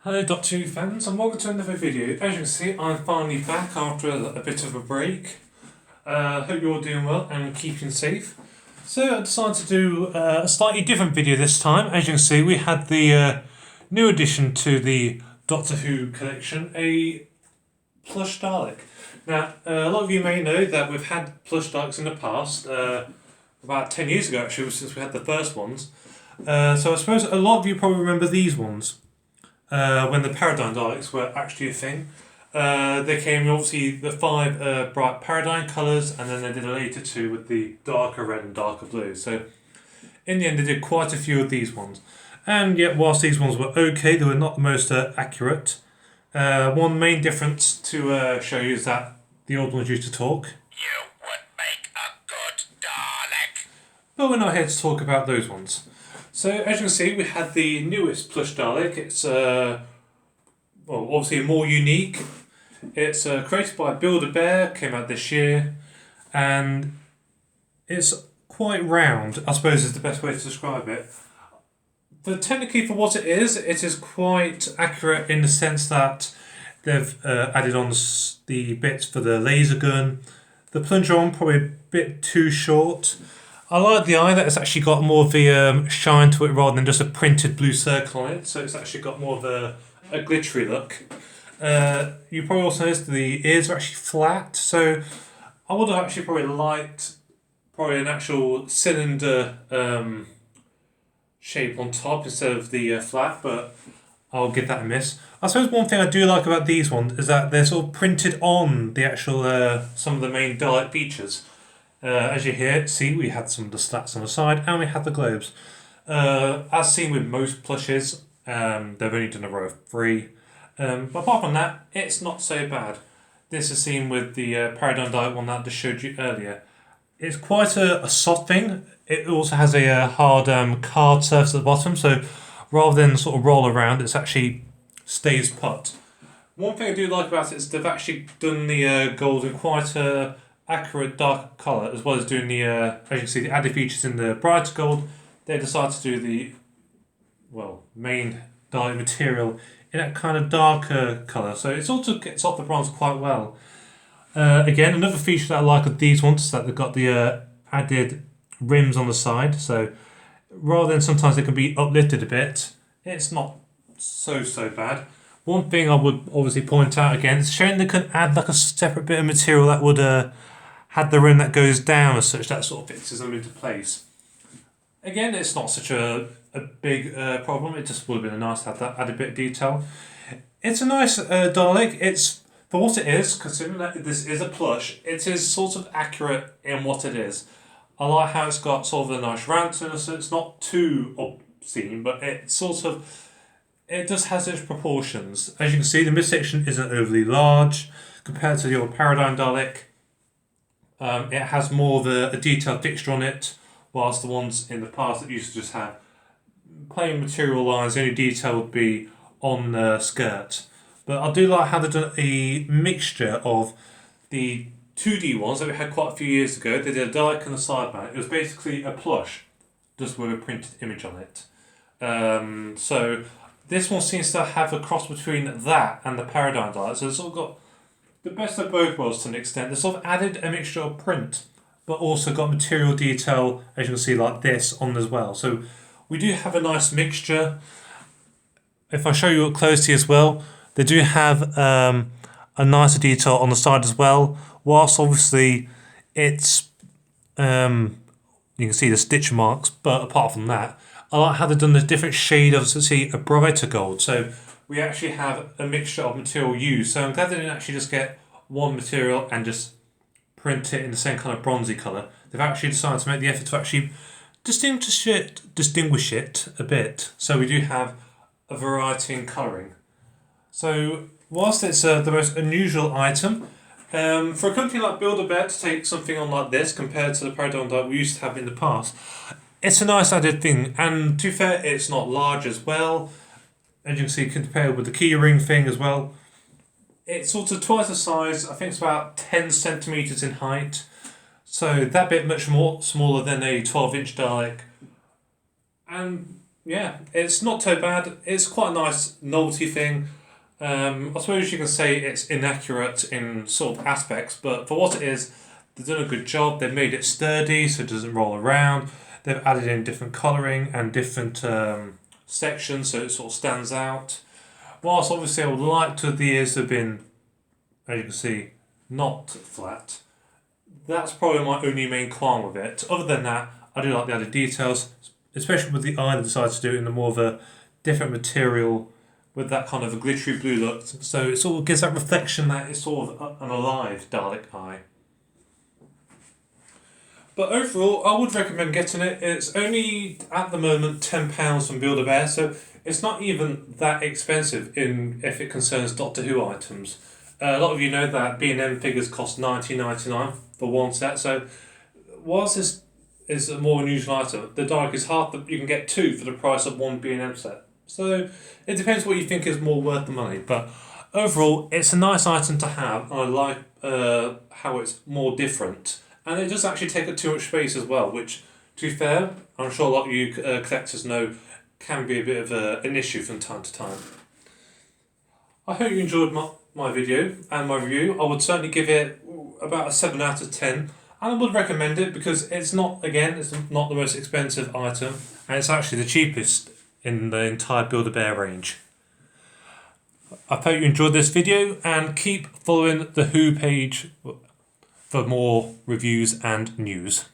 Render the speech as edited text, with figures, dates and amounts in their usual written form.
Hello Doctor Who fans and welcome to another video. As you can see, I'm finally back after a bit of a break. Hope you're all doing well and keeping safe. So I decided to do a slightly different video this time. As you can see, we had the new addition to the Doctor Who collection, a plush Dalek. Now, a lot of you may know that we've had plush Daleks in the past, about 10 years ago actually, since we had the first ones. So I suppose a lot of you probably remember these ones. When the Paradigm Daleks were actually a thing. They came obviously the 5 bright Paradigm colours, and then they did a later 2 with the darker red and darker blue. So in the end they did quite a few of these ones. And yet whilst these ones were okay, they were not the most accurate. One main difference to show you is that the old ones used to talk. You would make a good Dalek. But we're not here to talk about those ones. So as you can see, we had the newest plush Dalek. It's obviously more unique. It's created by Build-A-Bear, came out this year, and it's quite round, I suppose is the best way to describe it. Technically for what it is quite accurate in the sense that they've added on the bits for the laser gun. The plunger on probably a bit too short. I like the eye that it's actually got more of the shine to it rather than just a printed blue circle on it. So it's actually got more of a glittery look. You probably also noticed the ears are actually flat. So I would have actually probably liked an actual cylinder shape on top instead of the flat, but I'll give that a miss. I suppose one thing I do like about these ones is that they're sort of printed on the actual some of the main Dalek features. As you see, we had some of the slats on the side and we had the globes. As seen with most plushes, they've only done a row of 3. But apart from that, it's not so bad. This is seen with the Paradigm Dalek one that I just showed you earlier. It's quite a soft thing. It also has a hard card surface at the bottom, so rather than sort of roll around, it actually stays put. One thing I do like about it is they've actually done the gold in quite a accurate dark colour, as well as doing the, as you can see, the added features in the brighter gold. They decided to do the, main Dalek material in that kind of darker colour, so it also gets off the bronze quite well. Again, another feature that I like of these ones is that they've got the added rims on the side, so rather than sometimes they can be uplifted a bit, it's not so bad. One thing I would obviously point out again, it's showing they can add like a separate bit of material that would had the rim that goes down as such, that sort of fixes them into place. Again, it's not such a big problem, it just would have been nice to have that added bit of detail. It's a nice Dalek. It's, for what it is, considering that this is a plush, it is sort of accurate in what it is. I like how it's got sort of a nice round to it, so it's not too obscene, but it just has its proportions. As you can see, the midsection isn't overly large compared to the old Paradigm Dalek. It has more of a detailed fixture on it, whilst the ones in the past that used to just have plain material lines, the only detail would be on the skirt. But I do like how they've done a mixture of the 2D ones that we had quite a few years ago. They did a Dalek and a sideband. It was basically a plush, just with a printed image on it. So this one seems to have a cross between that and the Paradigm Dalek. So it's sort of got the best of both worlds to an extent. They sort of added a mixture of print, but also got material detail, as you can see, like this on as well. So we do have a nice mixture. If I show you up closely as well, they do have a nicer detail on the side as well. Whilst obviously it's you can see the stitch marks, but apart from that, I like how they've done the different shade of, a brighter gold. So we actually have a mixture of material used. So I'm glad they didn't actually just get one material and just print it in the same kind of bronzy colour. They've actually decided to make the effort to actually distinguish it a bit. So we do have a variety in colouring. So whilst it's the most unusual item, for a company like Build-A-Bear to take something on like this compared to the Paradigm that we used to have in the past, it's a nice added thing. And to be fair, it's not large as well. As you can see, compared with the keyring thing as well, it's sort of twice the size. I think it's about 10 centimetres in height. So that bit much more smaller than a 12-inch Dalek. And yeah, it's not too bad. It's quite a nice novelty thing. I suppose you can say it's inaccurate in sort of aspects, but for what it is, they've done a good job. They've made it sturdy so it doesn't roll around. They've added in different colouring and different sections so it sort of stands out. Whilst obviously I would like to the ears have been, as you can see, not flat. That's probably my only main qualm with it. Other than that, I do like the added details, especially with the eye they decided to do it in a more of a different material with that kind of a glittery blue look. So it sort of gives that reflection that it's sort of an alive Dalek eye. But overall, I would recommend getting it. It's only at the moment £10 from Build-A-Bear, so it's not even that expensive in if it concerns Doctor Who items. A lot of you know that B&M figures cost £19.99 for one set, so whilst this is a more unusual item, the Dalek is half you can get two for the price of one B&M set. So it depends what you think is more worth the money, but overall, it's a nice item to have, and I like how it's more different. And it does actually take up too much space as well, which, to be fair, I'm sure a lot of you collectors know can be a bit of an issue from time to time. I hope you enjoyed my video and my review. I would certainly give it about a 7 out of 10. And I would recommend it because it's not the most expensive item, and it's actually the cheapest in the entire Build-A-Bear range. I hope you enjoyed this video and keep following the Who page for more reviews and news.